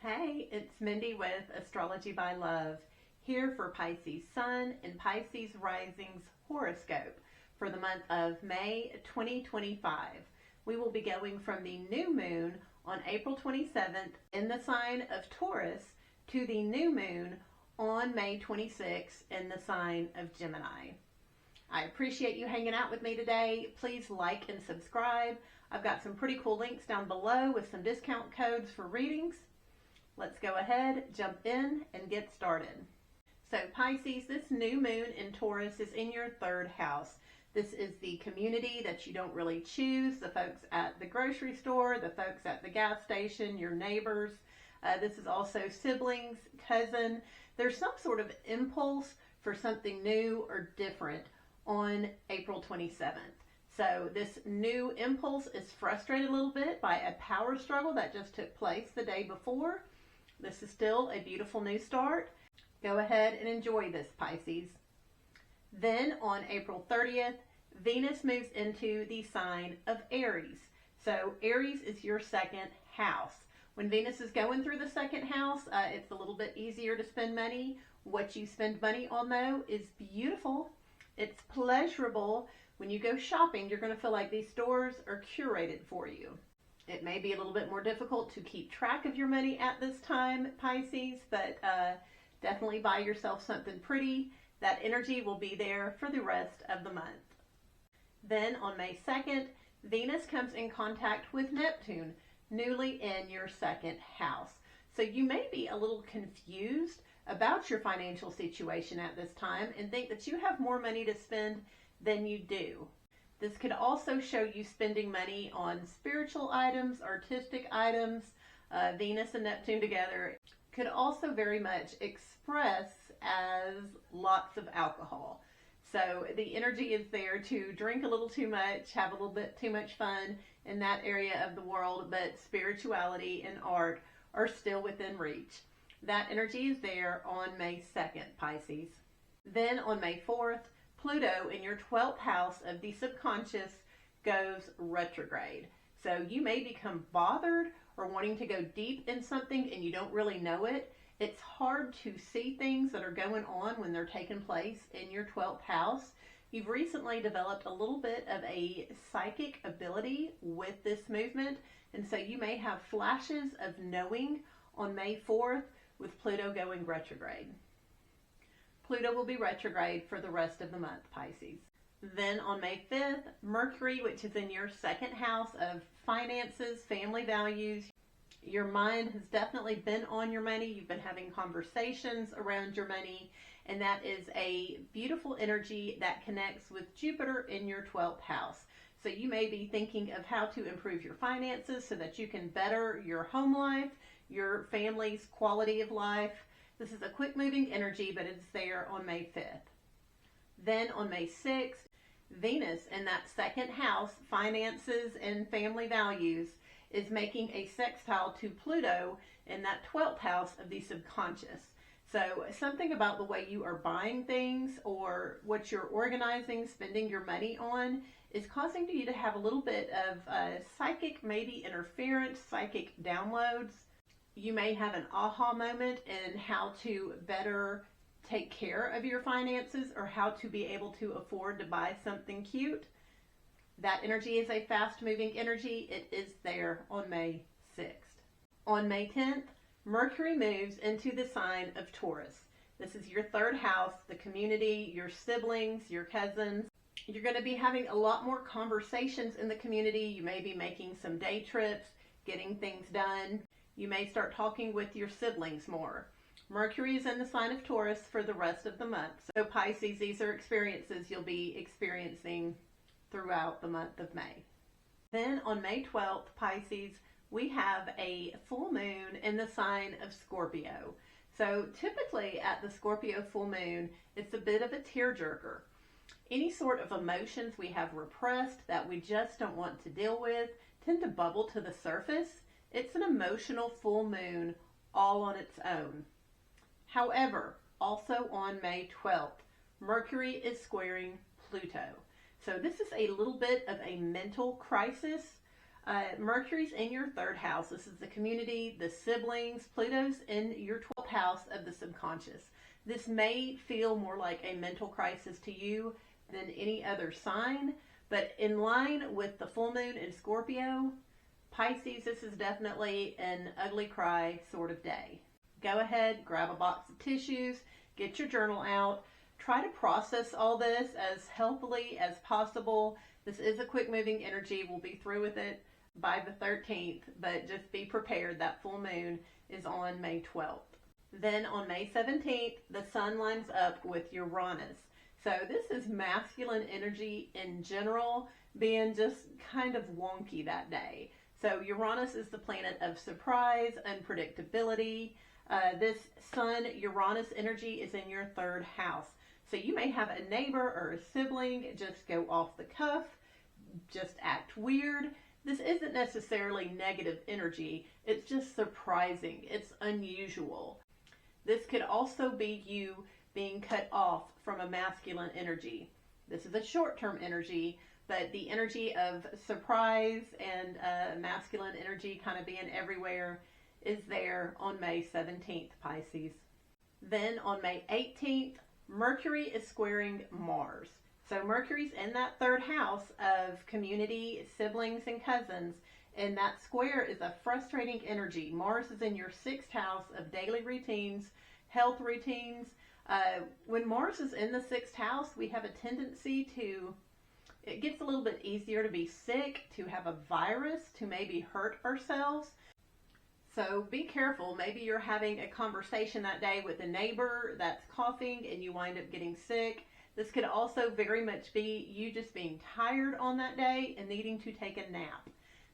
Hey, it's Mindy with Astrology by Love, here for Pisces Sun and Pisces Rising's horoscope for the month of May 2025. We will be going from the new moon on April 27th in the sign of Taurus to the new moon on May 26th in the sign of Gemini. I appreciate you hanging out with me today. Please like and subscribe. I've got some pretty cool links down below with some discount codes for readings. Let's go ahead, jump in, and get started. So Pisces, this new moon in Taurus is in your third house. This is the community that you don't really choose, the folks at the grocery store, the folks at the gas station, your neighbors. This is also siblings, cousin. There's some sort of impulse for something new or different on April 27th. So this new impulse is frustrated a little bit by a power struggle that just took place the day before. This is still a beautiful new start. Go ahead and enjoy this, Pisces. Then on April 30th, Venus moves into the sign of Aries. So Aries is your second house. When Venus is going through the second house, it's a little bit easier to spend money. What you spend money on, though, is beautiful. It's pleasurable. When you go shopping, you're going to feel like these stores are curated for you. It may be a little bit more difficult to keep track of your money at this time, Pisces, but definitely buy yourself something pretty. That energy will be there for the rest of the month. Then on May 2nd, Venus comes in contact with Neptune, newly in your second house. So you may be a little confused about your financial situation at this time and think that you have more money to spend than you do. This could also show you spending money on spiritual items, artistic items. Venus and Neptune together could also very much express as lots of alcohol. So the energy is there to drink a little too much, have a little bit too much fun in that area of the world, but spirituality and art are still within reach. That energy is there on May 2nd, Pisces. Then on May 4th, Pluto in your 12th house of the subconscious goes retrograde. So you may become bothered or wanting to go deep in something and you don't really know it. It's hard to see things that are going on when they're taking place in your 12th house. You've recently developed a little bit of a psychic ability with this movement, and so you may have flashes of knowing on May 4th with Pluto going retrograde. Pluto will be retrograde for the rest of the month, Pisces. Then on May 5th, Mercury, which is in your second house of finances, family values. Your mind has definitely been on your money. You've been having conversations around your money, and that is a beautiful energy that connects with Jupiter in your 12th house. So you may be thinking of how to improve your finances so that you can better your home life, your family's quality of life. This is a quick moving energy, but it's there on May 5th. Then on May 6th, Venus in that second house, finances and family values, is making a sextile to Pluto in that 12th house of the subconscious. So something about the way you are buying things or what you're organizing, spending your money on is causing you to have a little bit of psychic, maybe interference, psychic downloads. You may have an aha moment in how to better take care of your finances or how to be able to afford to buy something cute. That energy is a fast-moving energy. It is there on May 6th. On May 10th, Mercury moves into the sign of Taurus. This is your third house, the community, your siblings, your cousins. You're going to be having a lot more conversations in the community. You may be making some day trips, getting things done. You may start talking with your siblings more. Mercury is in the sign of Taurus for the rest of the month. So Pisces, these are experiences you'll be experiencing throughout the month of May. Then on May 12th, Pisces, we have a full moon in the sign of Scorpio. So typically at the Scorpio full moon, it's a bit of a tearjerker. Any sort of emotions we have repressed that we just don't want to deal with tend to bubble to the surface. It's an emotional full moon all on its own. However, also on May 12th, Mercury is squaring Pluto. So this is a little bit of a mental crisis. Mercury's in your third house. This is the community, the siblings. Pluto's in your 12th house of the subconscious. This may feel more like a mental crisis to you than any other sign, but in line with the full moon in Scorpio, Pisces, this is definitely an ugly cry sort of day. Go ahead, grab a box of tissues, get your journal out, try to process all this as healthily as possible. This is a quick moving energy. We'll be through with it by the 13th, but just be prepared. That full moon is on May 12th. Then on May 17th, the sun lines up with Uranus. So this is masculine energy in general being just kind of wonky that day. So Uranus is the planet of surprise, unpredictability. This Sun-Uranus energy is in your third house. So you may have a neighbor or a sibling just go off the cuff, just act weird. This isn't necessarily negative energy. It's just surprising. It's unusual. This could also be you being cut off from a masculine energy. This is a short-term energy, but the energy of surprise and masculine energy kind of being everywhere is there on May 17th, Pisces. Then on May 18th, Mercury is squaring Mars. So Mercury's in that third house of community, siblings, and cousins, and that square is a frustrating energy. Mars is in your sixth house of daily routines, health routines. When Mars is in the sixth house, we have a tendency to, it gets a little bit easier to be sick, to have a virus, to maybe hurt ourselves. So be careful. Maybe you're having a conversation that day with a neighbor that's coughing and you wind up getting sick. This could also very much be you just being tired on that day and needing to take a nap.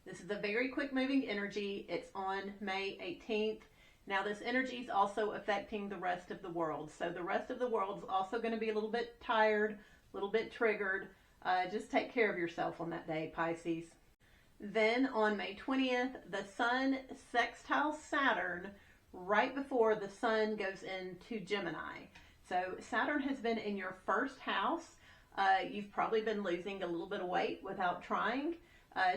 This is a very quick moving energy. It's on May 18th. Now this energy is also affecting the rest of the world. So the rest of the world is also going to be a little bit tired, a little bit triggered. Just take care of yourself on that day, Pisces. Then on May 20th, the Sun sextiles Saturn right before the Sun goes into Gemini. So Saturn has been in your first house. You've probably been losing a little bit of weight without trying.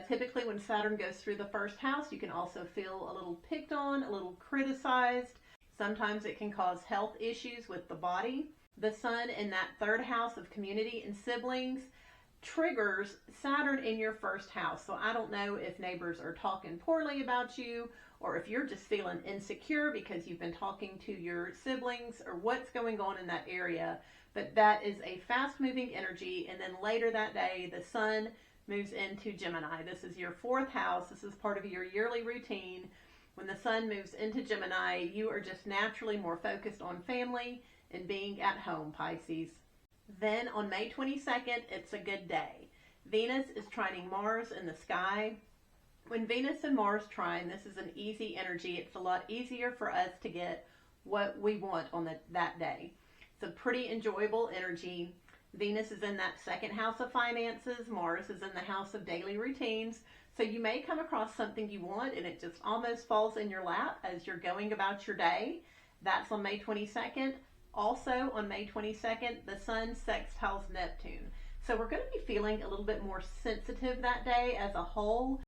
Typically when Saturn goes through the first house, you can also feel a little picked on, a little criticized. Sometimes it can cause health issues with the body. The Sun in that third house of community and siblings triggers Saturn in your first house. So I don't know if neighbors are talking poorly about you or if you're just feeling insecure because you've been talking to your siblings or what's going on in that area. But that is a fast moving energy. And then later that day, the Sun moves into Gemini. This is your fourth house. This is part of your yearly routine. When the Sun moves into Gemini, you are just naturally more focused on family and being at home, Pisces. Then on May 22nd, it's a good day. Venus is trining Mars in the sky. When Venus and Mars trine, this is an easy energy. It's a lot easier for us to get what we want on that day. It's a pretty enjoyable energy. Venus is in that second house of finances. Mars is in the house of daily routines. So you may come across something you want and it just almost falls in your lap as you're going about your day. That's on May 22nd. Also on May 22nd, the Sun sextiles Neptune. So we're going to be feeling a little bit more sensitive that day as a whole.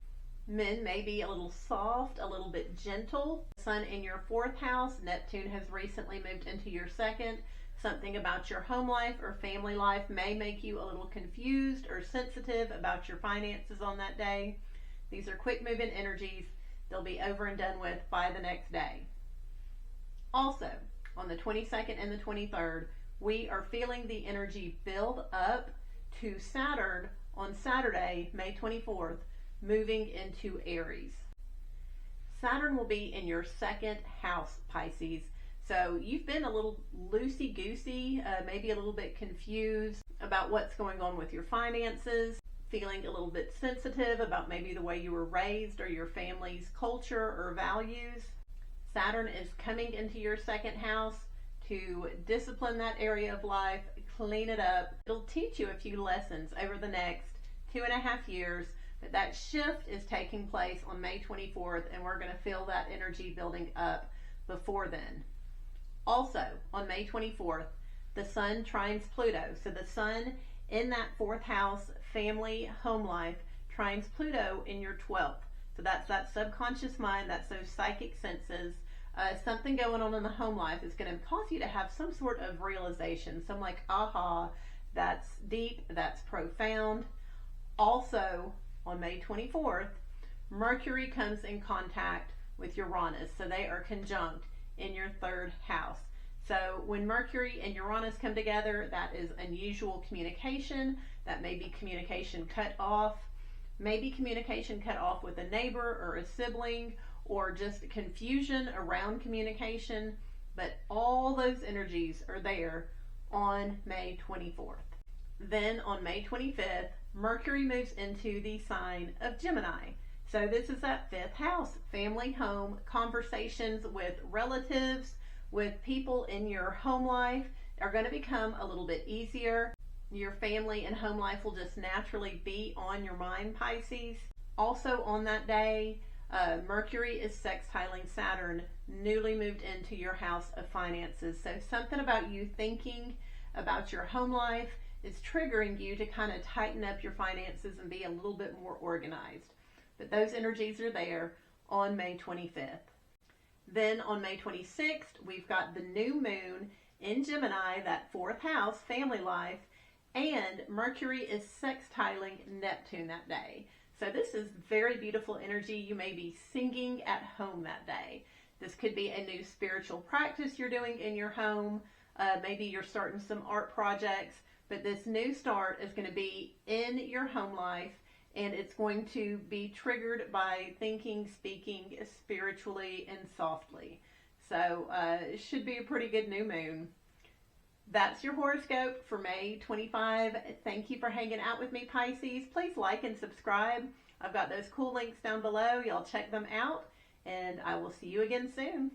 Men may be a little soft, a little bit gentle. Sun in your fourth house. Neptune has recently moved into your second. Something about your home life or family life may make you a little confused or sensitive about your finances on that day. These are quick moving energies. They'll be over and done with by the next day. Also, on the 22nd and the 23rd, we are feeling the energy build up to Saturn on Saturday, May 24th, moving into Aries. Saturn will be in your second house, Pisces. So you've been a little loosey-goosey, maybe a little bit confused about what's going on with your finances, feeling a little bit sensitive about maybe the way you were raised or your family's culture or values. Saturn is coming into your second house to discipline that area of life, clean it up. It'll teach you a few lessons over the next 2.5 years, but that shift is taking place on May 24th, and we're going to feel that energy building up before then. Also, on May 24th, the Sun trines Pluto. So the Sun in that fourth house, family, home life, trines Pluto in your 12th. So that's that subconscious mind, that's those psychic senses. Something going on in the home life is going to cause you to have some sort of realization, some like, aha, that's deep, that's profound. Also, on May 24th, Mercury comes in contact with Uranus, so they are conjunct in your 3rd house. So when Mercury and Uranus come together, that is unusual communication. That may be communication cut off, maybe communication cut off with a neighbor or a sibling, or just confusion around communication. But all those energies are there on May 24th. Then on May 25th, Mercury moves into the sign of Gemini. So this is that 5th house, family, home, conversations with relatives, with people in your home life are going to become a little bit easier. Your family and home life will just naturally be on your mind, Pisces. Also on that day, Mercury is sextiling Saturn, newly moved into your house of finances. So something about you thinking about your home life is triggering you to kind of tighten up your finances and be a little bit more organized. But those energies are there on May 25th. Then on May 26th, we've got the new moon in Gemini, that 4th house, family life, and Mercury is sextiling Neptune that day. So this is very beautiful energy. You may be singing at home that day. This could be a new spiritual practice you're doing in your home. Maybe you're starting some art projects, but this new start is going to be in your home life, and it's going to be triggered by thinking, speaking spiritually and softly. So it should be a pretty good new moon. That's your horoscope for May 25. Thank you for hanging out with me, Pisces. Please like and subscribe. I've got those cool links down below. Y'all check them out, and I will see you again soon.